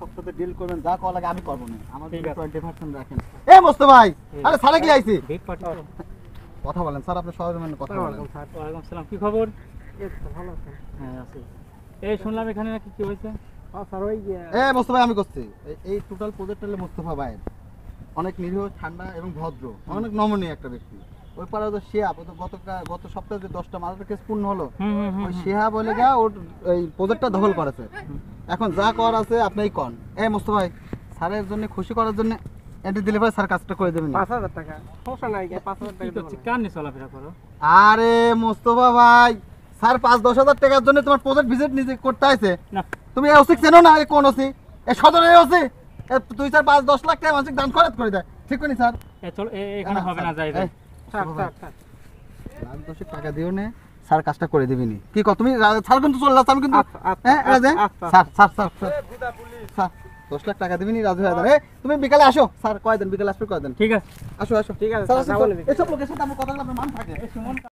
সব সাথে ডিল করবেন, যা করা লাগে আমি করবো না, আমার ঠিক আছে। 20% রাখেন। এ মোস্তফা ভাই, আরে স্যারে কি আইছি? বিগ পার্টি তো। কথা বলেন স্যার, আপনি সবাই মানে কথা বলেন। ওয়ালাইকুম আসসালাম, কি খবর? ভালো আছেন? হ্যাঁ আছি। এই শুনলাম এখানে নাকি কি হয়েছে? স্যার ওই এ মোস্তফা ভাই, আমি করছি এই টোটাল প্রজেক্ট হলো মোস্তফা ভাই, অনেক নিরীহ, ঠান্ডা এবং ভদ্র, অনেক নমনীয় একটা ব্যক্তি। ওই পাড়া তো শিহাব, ও তো গত সপ্তাহে যে 10টা মার্ডার কেস পূর্ণ হলো, ওই শিহাব বলে গা ওর এই প্রজেক্টটা দখল করেছে। এখন যা কর আছে আপনিই কন। এই মোস্তফা ভাই, স্যারের জন্য খুশি করার জন্য এন্টি দিলে ভাই স্যার কাজটা করে দেবেন। 5,000 টাকা সমস্যা নাই, 5,000 কি টাকা করছিস? কার নিয়ে চলাফেরা করো? আরে মোস্তফা ভাই, স্যার 5-10 হাজার টাকার জন্য তোমার প্রজেক্ট ভিজিট নিজে করতে আছে। না তুমি এই ওসি চেনো না? এই কোন ওসি? এই সদরে ওসি? তুই স্যার 5-10 লাখ টাকা মাসিক দান খরচ করে দেয়, ঠিক করি স্যার? চল এখানে হবে না, যাই যাই। স্যার স্যার স্যার লাখ 10 টাকা দিও নে, স্যার কাজটা করে দিবিনি। কি কর তুমি? স্যার কিন্তু চলে যাচ্ছে, আমি কিন্তু হ্যাঁ রাজে sir sir sir sir 10 lakh টাকা দিবিনি রাজু হায়দার। তুমি বিকালে আসো, স্যার কয় দিন বিকালে আসবে, কয় দিন? ঠিক আছে, আসো আসো, ঠিক আছে, স্যার স্যার, আসো, বলে দিচ্ছি। এসব লোকের সাথে আমার কথা বলতে মান থাকে। এই সুমন